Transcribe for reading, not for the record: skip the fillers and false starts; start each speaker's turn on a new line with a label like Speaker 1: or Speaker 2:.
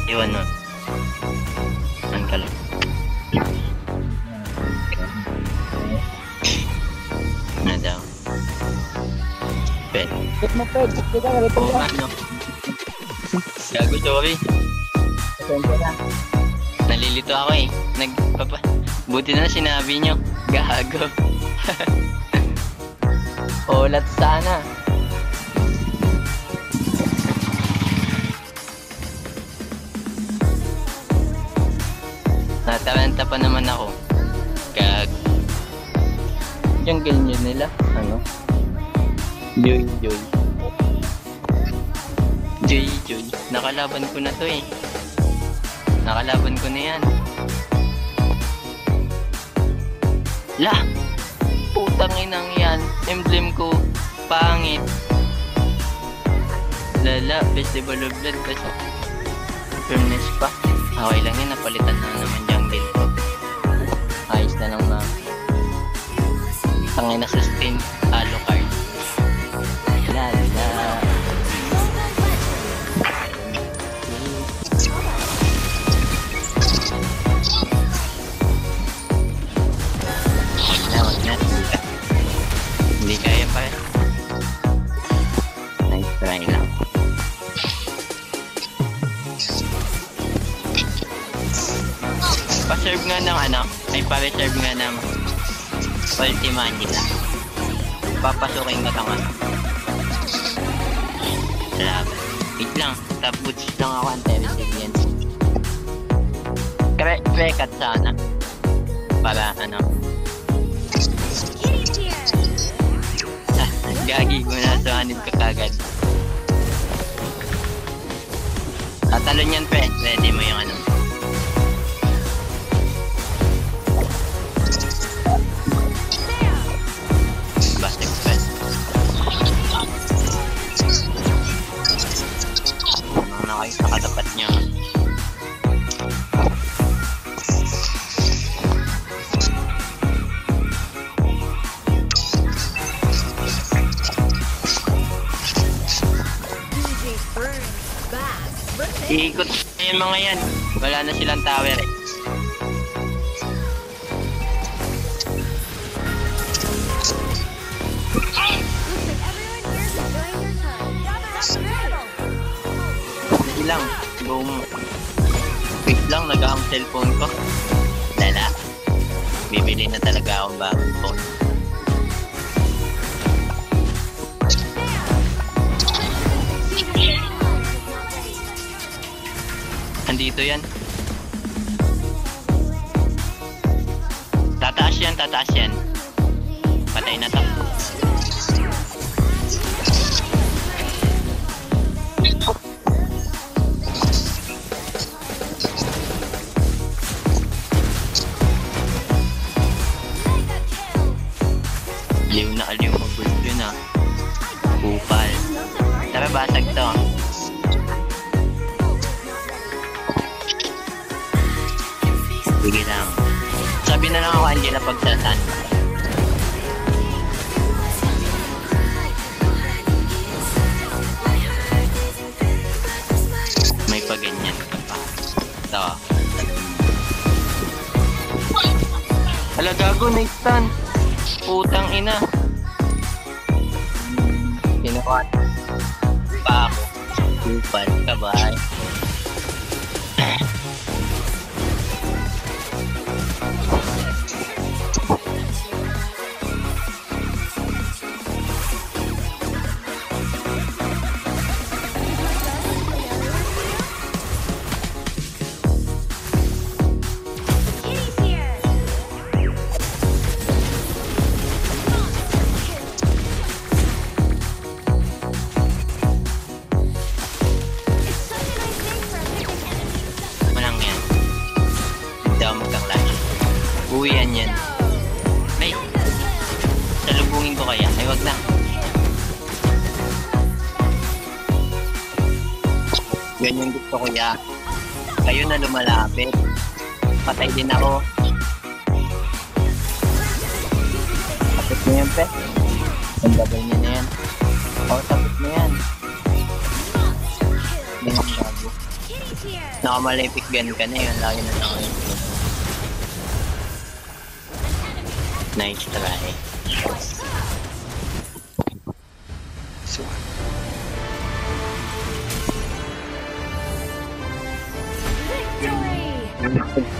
Speaker 1: Iwan mo. An ka lang. Ano daw? Pet.
Speaker 2: Hit mo, Ped. Hit ka, hit
Speaker 1: Oo,
Speaker 2: ka.
Speaker 1: ano? Gago, sorry.
Speaker 2: Pasensya na.
Speaker 1: Nalilito ako eh. Buti na sinabi nyo. Gago. Ulat sana. Natalanta pa naman ako. Gag. Yung ganyan nila. Ano? Joy. Joy. Nakalaban ko na to eh. Nakalaban ko na yan. Lah! Putang inang yan. Emblem ko. Pangit. Lala. Festival of Blood. Kasi firmness pa. Okay lang yan. Napalitan na naman jungle ko. Ayos na lang na. Tangin na sustain. Alucard. Lala. Wag na. Hindi kaya pa eh. Nice try lang. Pa-serve nga ng ano, ay pa-reserve nga ng Ultima nila. Papasukin ko tanga. Laban. Wait lang, top boots lang ako ang telesign. Krekat sana. Para ano. Gagi ko na so hanip ka kagad. Tatalon yan pre, ready mo yung ano. Bastic pre. Ano na kayo sa katapat niya. Iikot na yung mga yan. Wala na silang tower eh. Sige lang. Boom. Wait lang. Nag-hang cellphone ko. Lala. Bibili na talaga akong bagong phone. Andito yan. Tataas yan. Patay na to. Aliw na aliw mag-gold yun ah. Kupal. Tara basag to. Sige lang. Sabi na lang ako Angela pagsasan. May paganyan ka pa. Ito. Hala gago, na-stun. Putang ina. Kinuha pa ako. Kupal ka ba? Uwian yan. Ay, salubungin ko kaya. Ay, wag na. Ganyan gusto ko ya. Kayo na lumalapit. Patay din ako. Tapos mo yan, pe. Ang gabay niya na yan. O, tapos mo yan. Ganyan bago. Nakamalipik gun ka na yun. Lagi na nakamalipik. Nice try.
Speaker 3: Victory!